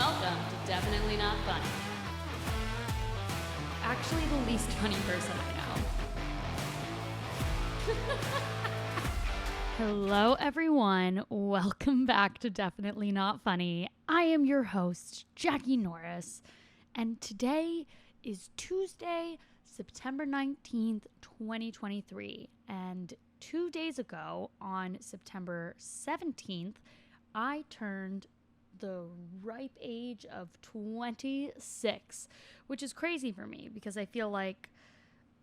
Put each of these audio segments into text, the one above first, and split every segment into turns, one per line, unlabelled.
Welcome to Definitely Not Funny. Actually, the least funny person I know. Hello, everyone. Welcome back to Definitely Not Funny. I am your host, Jackie Norris, and today is Tuesday, September 19th, 2023, and 2 days ago, on September 17th, I turned the ripe age of 26, which is crazy for me because I feel like,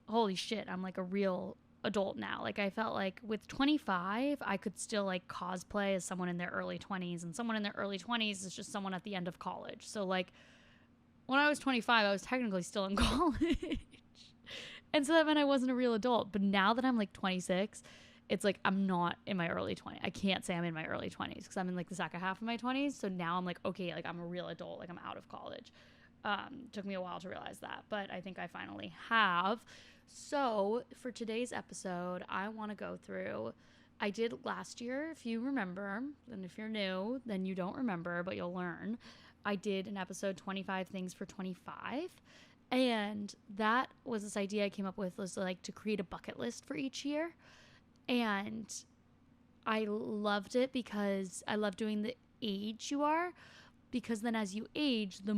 holy shit, I'm like a real adult now. Like, I felt like with 25, I could still like cosplay as someone in their early 20s, and someone in their early 20s is just someone at the end of college. So like when I was 25, I was technically still in college. And so that meant I wasn't a real adult. But now that I'm like 26, it's like I'm not in my early 20s. I can't say I'm in my early 20s because I'm in like the second half of my 20s. So now I'm like, okay, like I'm a real adult. Like I'm out of college. Took me a while to realize that, but I think I finally have. So for today's episode, I want to go through, I did last year, if you remember, and if you're new, then you don't remember, but you'll learn. I did an episode 25 things for 25. And that was this idea I came up with, was like to create a bucket list for each year. And I loved it because I love doing the age you are, because then as you age, the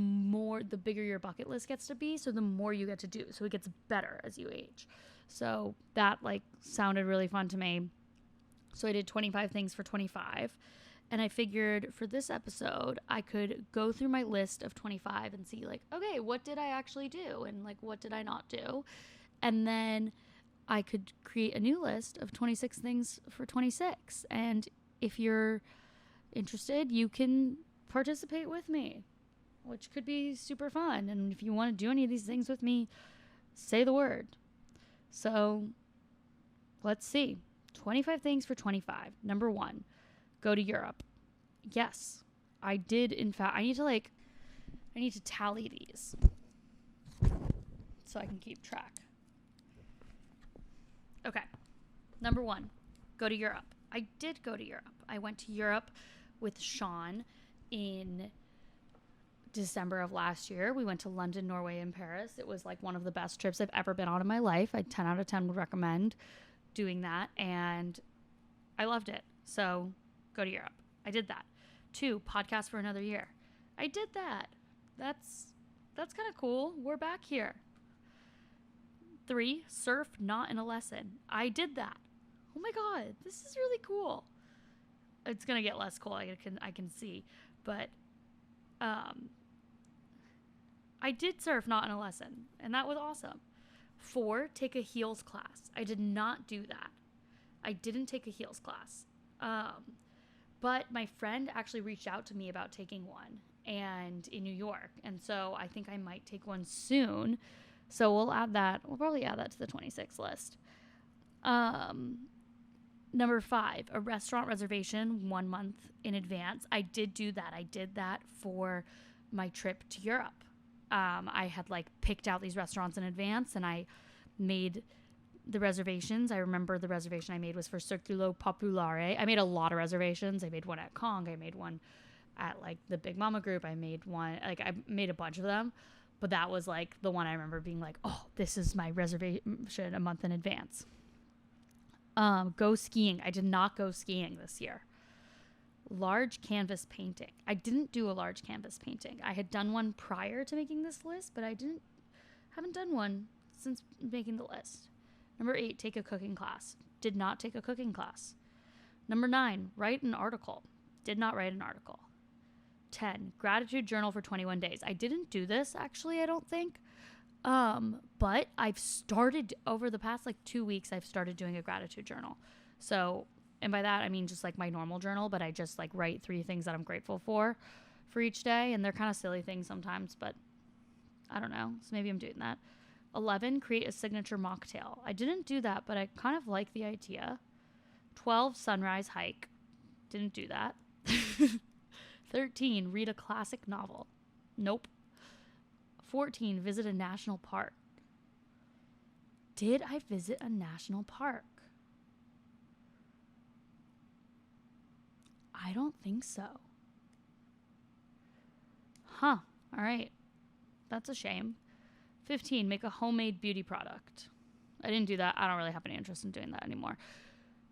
bigger your bucket list gets to be, so the more you get to do. So it gets better as you age. So that like sounded really fun to me. So I did 25 things for 25. And I figured for this episode, I could go through my list of 25 and see like, okay, what did I actually do? And like, what did I not do? And then I could create a new list of 26 things for 26. And if you're interested, you can participate with me, which could be super fun. And if you want to do any of these things with me, say the word. So let's see. 25 things for 25. Number 1, go to Europe. Yes, I did. In fact, I need to tally these so I can keep track. Okay. Number 1, go to Europe. I did go to Europe. I went to Europe with Sean in December of last year. We went to London, Norway, and Paris. It was like one of the best trips I've ever been on in my life. I 10 out of 10 would recommend doing that, and I loved it. So go to Europe. I did that. 2, podcast for another year. I did that. That's kind of cool. We're back here. 3, surf not in a lesson. I did that. Oh my God, this is really cool. It's gonna get less cool. I can see, but I did surf not in a lesson, and that was awesome. 4, take a heels class. I did not do that. I didn't take a heels class, but my friend actually reached out to me about taking one, and in New York, and so I think I might take one soon. So we'll probably add that to the 26 list. Number 5, a restaurant reservation 1 month in advance. I did do that. I did that for my trip to Europe. I had like picked out these restaurants in advance, and I made the reservations. I remember the reservation I made was for Circulo Popolare. I made a lot of reservations. I made one at Kong. I made one at like the Big Mama Group. I made a bunch of them. But that was like the one I remember being like, oh, this is my reservation a month in advance. Go skiing. I did not go skiing this year. Large canvas painting. I didn't do a large canvas painting. I had done one prior to making this list, but I haven't done one since making the list. Number 8, take a cooking class. Did not take a cooking class. Number 9, write an article. Did not write an article. 10, gratitude journal for 21 days. I didn't do this, actually, I don't think. But I've started over the past like 2 weeks, I've started doing a gratitude journal. So, and by that, I mean just like my normal journal, but I just like write 3 things that I'm grateful for each day. And they're kind of silly things sometimes, but I don't know. So maybe I'm doing that. 11, create a signature mocktail. I didn't do that, but I kind of like the idea. 12, sunrise hike. Didn't do that. 13, read a classic novel. Nope. 14, visit a national park. Did I visit a national park? I don't think so. Huh. All right. That's a shame. 15, make a homemade beauty product. I didn't do that. I don't really have any interest in doing that anymore.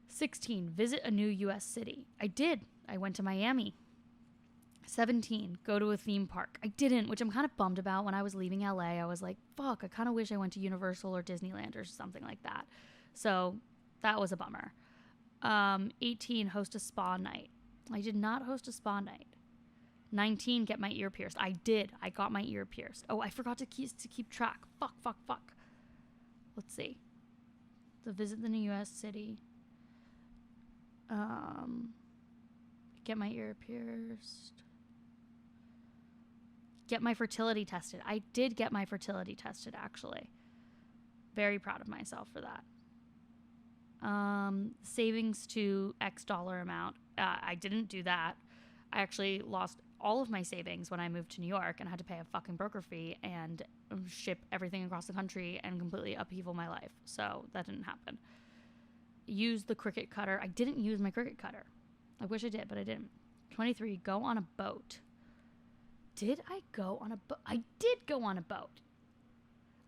16, visit a new U.S. city. I did. I went to Miami. 17, go to a theme park. I didn't, which I'm kind of bummed about. When I was leaving LA, I was like, fuck, I kind of wish I went to Universal or Disneyland or something like that. So that was a bummer. 18, host a spa night. I did not host a spa night. 19, get my ear pierced. I did. I got my ear pierced. Oh, I forgot to keep track. Fuck. Let's see. So visit the new U.S. city. Get my ear pierced. Get my fertility tested. I did get my fertility tested, actually. Very proud of myself for that. Savings to X dollar amount. I didn't do that. I actually lost all of my savings when I moved to New York and had to pay a fucking broker fee and ship everything across the country and completely upheaval my life. So that didn't happen. Use the Cricut cutter. I didn't use my Cricut cutter. I wish I did, but I didn't. 23, go on a boat. Did I go on a boat? I did go on a boat.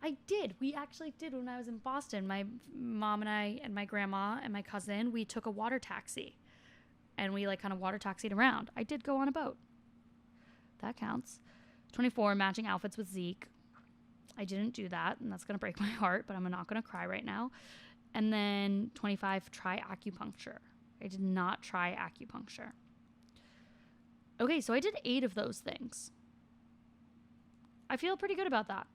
I did. We actually did when I was in Boston. My mom and I and my grandma and my cousin, we took a water taxi. And we kind of water taxied around. I did go on a boat. That counts. 24, matching outfits with Zeke. I didn't do that, and that's going to break my heart, but I'm not going to cry right now. And then 25, try acupuncture. I did not try acupuncture. Okay, so I did 8 of those things. I feel pretty good about that.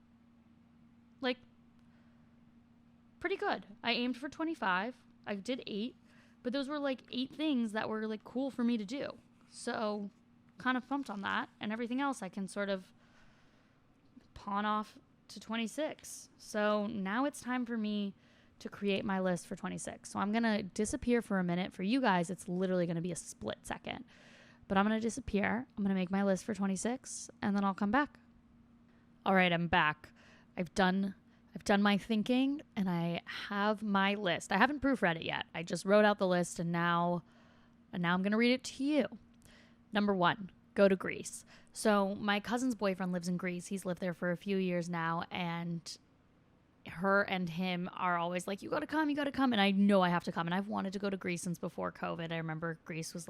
Pretty good. I aimed for 25. I did 8. But those were 8 things that were cool for me to do. So kind of pumped on that. And everything else I can sort of pawn off to 26. So now it's time for me to create my list for 26. So I'm going to disappear for a minute. For you guys, it's literally going to be a split second. But I'm going to disappear. I'm going to make my list for 26 and then I'll come back. All right, I'm back. I've done my thinking and I have my list. I haven't proofread it yet. I just wrote out the list and now I'm going to read it to you. Number 1, go to Greece. So my cousin's boyfriend lives in Greece. He's lived there for a few years now, and her and him are always like, you got to come. And I know I have to come. And I've wanted to go to Greece since before COVID. I remember Greece was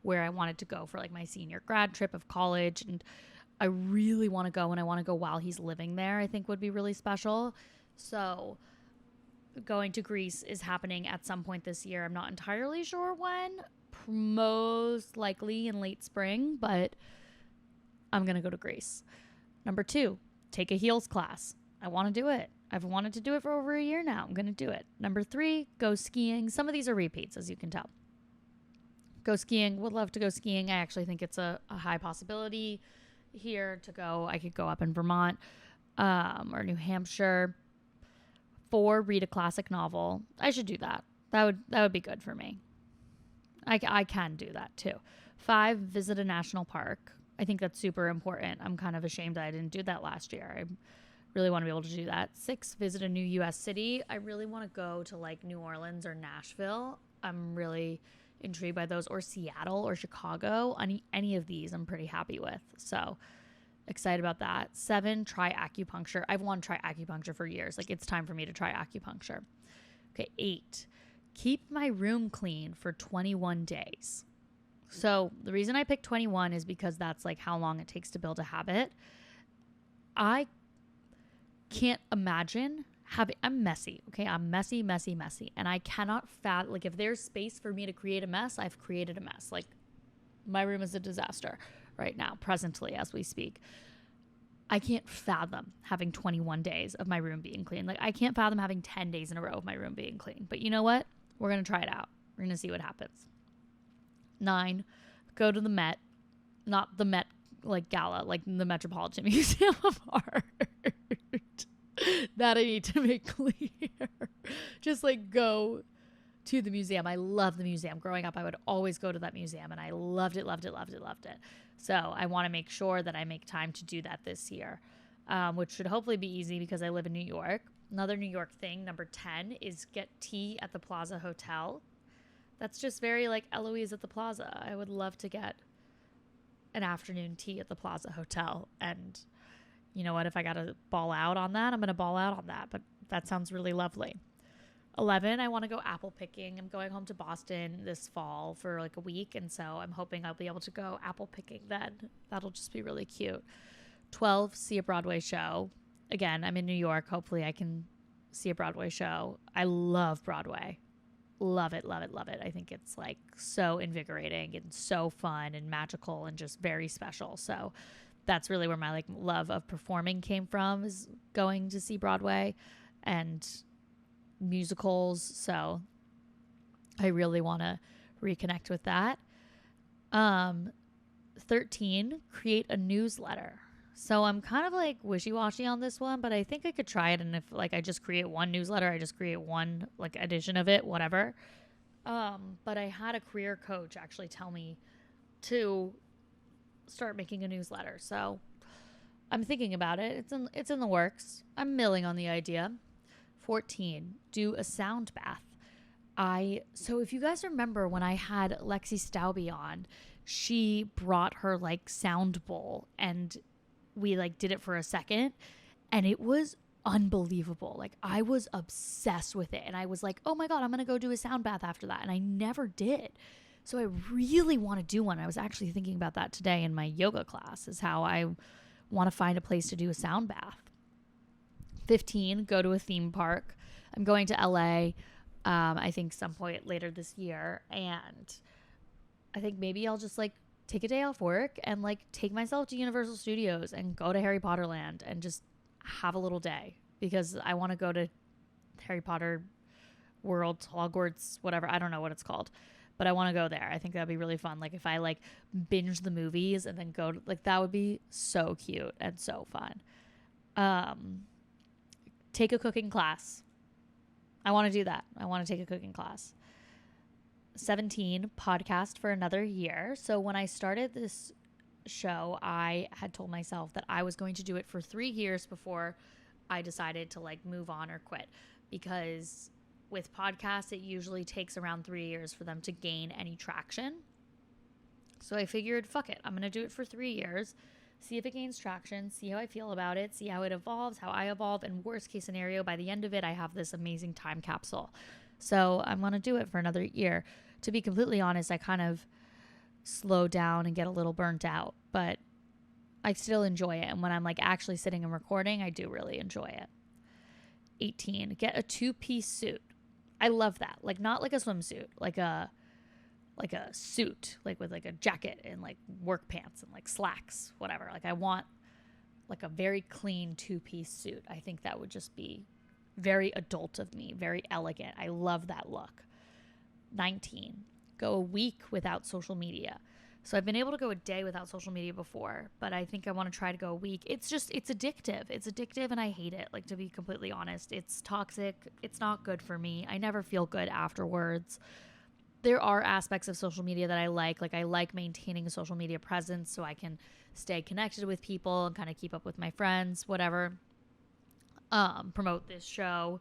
where I wanted to go for my senior grad trip of college. And I really want to go, and I want to go while he's living there. I think would be really special. So going to Greece is happening at some point this year. I'm not entirely sure when, most likely in late spring, but I'm going to go to Greece. Number 2, take a heels class. I want to do it. I've wanted to do it for over a year now. I'm going to do it. Number 3, go skiing. Some of these are repeats, as you can tell. Go skiing. Would love to go skiing. I actually think it's a high possibility here to go. I could go up in Vermont or New Hampshire. 4, read a classic novel. I should do that. That would be good for me. I can do that too. 5, visit a national park. I think that's super important. I'm kind of ashamed that I didn't do that last year. I really want to be able to do that. 6, visit a new U.S. city. I really want to go to New Orleans or Nashville. I'm really intrigued by those, or Seattle or Chicago. Any of these I'm pretty happy with. So excited about that. 7, try acupuncture. I've wanted to try acupuncture for years. It's time for me to try acupuncture. Okay, 8, keep my room clean for 21 days. So the reason I picked 21 is because that's how long it takes to build a habit. I can't imagine I'm messy. Okay. I'm messy. And I cannot if there's space for me to create a mess, I've created a mess. My room is a disaster right now, presently, as we speak. I can't fathom having 21 days of my room being clean. I can't fathom having 10 days in a row of my room being clean. But you know what? We're going to try it out. We're going to see what happens. 9, go to the Met. Not the Met gala, the Metropolitan Museum of Art. That I need to make clear. Just go to the museum. I love the museum. Growing up, I would always go to that museum, and I loved it. So I want to make sure that I make time to do that this year, which should hopefully be easy because I live in New York. Another New York thing, number 10, is get tea at the Plaza Hotel. That's just very Eloise at the Plaza. I would love to get an afternoon tea at the Plaza Hotel. And you know what? If I got to ball out on that, I'm going to ball out on that. But that sounds really lovely. 11, I want to go apple picking. I'm going home to Boston this fall for like a week. And so I'm hoping I'll be able to go apple picking then. That'll just be really cute. 12, see a Broadway show. Again, I'm in New York. Hopefully I can see a Broadway show. I love Broadway. Love it, love it, love it. I think it's like so invigorating and so fun and magical and just very special. So that's really where my like love of performing came from, is going to see Broadway and musicals. So I really want to reconnect with that. 13, create a newsletter. So I'm kind of like wishy-washy on this one, but I think I could try it. And if like I just create one newsletter, I just create one like edition of it, whatever. But I had a career coach actually tell me to start making a newsletter. So I'm thinking about it. It's in the works. I'm milling on the idea. 14, do a sound bath. So if you guys remember when I had Lexi Staubbe on, she brought her like sound bowl and we like did it for a second and it was unbelievable. Like I was obsessed with it and I was like, oh my God, I'm going to go do a sound bath after that. And I never did. So I really want to do one. I was actually thinking about that today in my yoga class, is how I want to find a place to do a sound bath. 15, go to a theme park. I'm going to LA, I think some point later this year. And I think maybe I'll just like take a day off work and like take myself to Universal Studios and go to Harry Potter Land and just have a little day, because I want to go to Harry Potter World, Hogwarts, whatever. I don't know what it's called, but I want to go there. I think that'd be really fun. Like if I like binge the movies and then go to, like, that would be so cute and so fun. Take a cooking class. I want to do that. I want to take a cooking class. 17, podcast for another year. So when I started this show, I had told myself that I was going to do it for 3 years before I decided to like move on or quit, because with podcasts, it usually takes around 3 years for them to gain any traction. So I figured, fuck it. I'm going to do it for 3 years, see if it gains traction, see how I feel about it, see how it evolves, how I evolve, and worst case scenario, by the end of it, I have this amazing time capsule. So I'm going to do it for another year. To be completely honest, I kind of slow down and get a little burnt out, but I still enjoy it. And when I'm like actually sitting and recording, I do really enjoy it. 18, get a 2-piece suit. I love that. Like not like a swimsuit, like a suit, like with like a jacket and like work pants and like slacks, whatever. Like I want like a very clean 2-piece suit. I think that would just be very adult of me, very elegant. I love that look. 19, go a week without social media. So I've been able to go a day without social media before, but I think I want to try to go a week. It's addictive. It's addictive and I hate it. Like, to be completely honest, it's toxic. It's not good for me. I never feel good afterwards. There are aspects of social media that I like. Like I like maintaining a social media presence so I can stay connected with people and kind of keep up with my friends, whatever. Promote this show.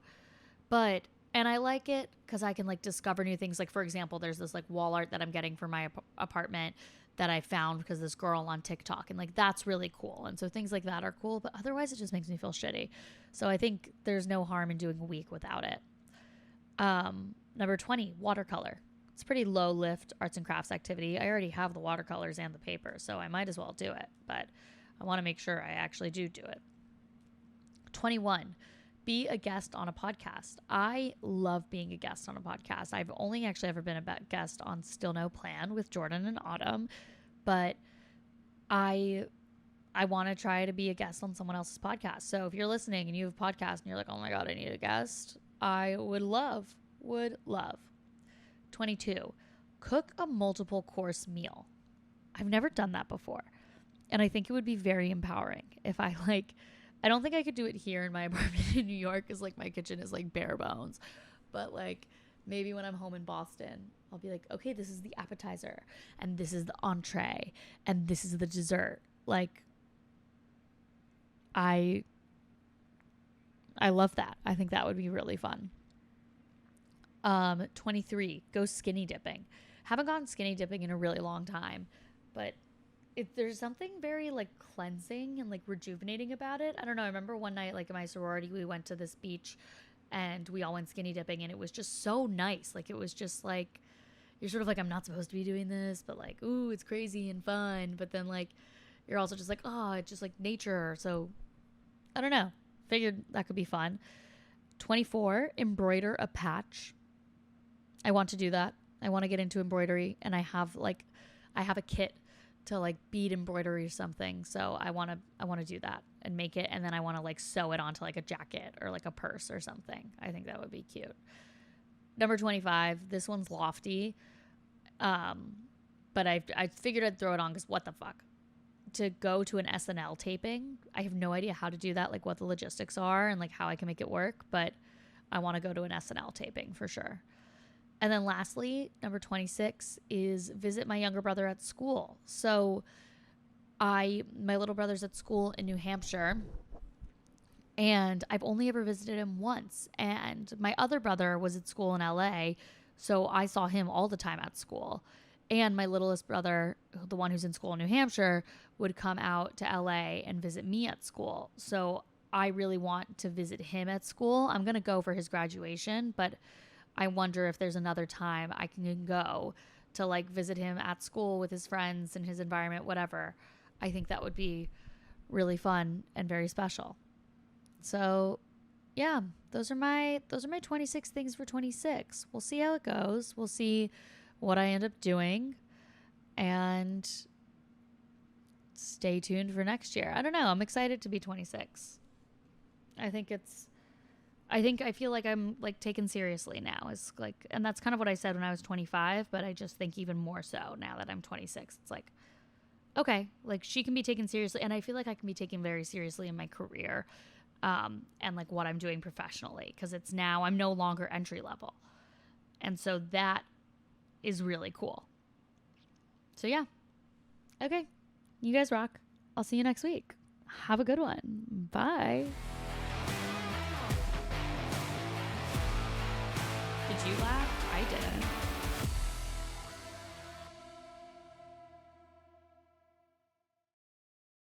And I like it because I can like discover new things. Like, for example, there's this like wall art that I'm getting for my apartment that I found because this girl on TikTok, and like that's really cool. And so things like that are cool, but otherwise it just makes me feel shitty. So I think there's no harm in doing a week without it. Number 20, watercolor. It's pretty low lift arts and crafts activity. I already have the watercolors and the paper, so I might as well do it, but I want to make sure I actually do it. 21, be a guest on a podcast. I love being a guest on a podcast. I've only actually ever been a guest on Still No Plan with Jordan and Autumn, but I want to try to be a guest on someone else's podcast. So if you're listening and you have a podcast and you're like, oh my God, I need a guest, I would love. 22, cook a multiple course meal. I've never done that before. And I think it would be very empowering if I don't think I could do it here in my apartment in New York because like my kitchen is like bare bones. But like maybe when I'm home in Boston, I'll be like, okay, this is the appetizer and this is the entree and this is the dessert. Like I love that. I think that would be really fun. 23, go skinny dipping. Haven't gone skinny dipping in a really long time, but there's something very like cleansing and like rejuvenating about it. I don't know. I remember one night, like in my sorority, we went to this beach and we all went skinny dipping, and it was just so nice. Like it was just like, you're sort of like, I'm not supposed to be doing this, but like, ooh, it's crazy and fun. But then like, you're also just like, oh, it's just like nature. So I don't know. Figured that could be fun. 24, embroider a patch. I want to do that. I want to get into embroidery, and I have a kit to like bead embroidery or something. So I want to do that and make it, and then I want to like sew it onto like a jacket or like a purse or something. I think that would be cute. Number 25, this one's lofty. But I figured I'd throw it on because what the fuck? To go to an SNL taping. I have no idea how to do that, like what the logistics are and like how I can make it work, but I want to go to an SNL taping for sure. And then lastly, number 26 is visit my younger brother at school. So my little brother's at school in New Hampshire, and I've only ever visited him once. And my other brother was at school in LA, so I saw him all the time at school. And my littlest brother, the one who's in school in New Hampshire, would come out to LA and visit me at school. So I really want to visit him at school. I'm going to go for his graduation, but I wonder if there's another time I can go to like visit him at school with his friends and his environment, whatever. I think that would be really fun and very special. So yeah, those are my 26 things for 26. We'll see how it goes. We'll see what I end up doing, and stay tuned for next year. I don't know. I'm excited to be 26. I feel like I'm like taken seriously now. It's like, and that's kind of what I said when I was 25, but I just think even more so now that I'm 26. It's like, okay, like she can be taken seriously, and I feel like I can be taken very seriously in my career, and like what I'm doing professionally, because it's now I'm no longer entry level, and so that is really cool. So yeah, okay, you guys rock. I'll see you next week. Have a good one. Bye. Did you laugh? I didn't.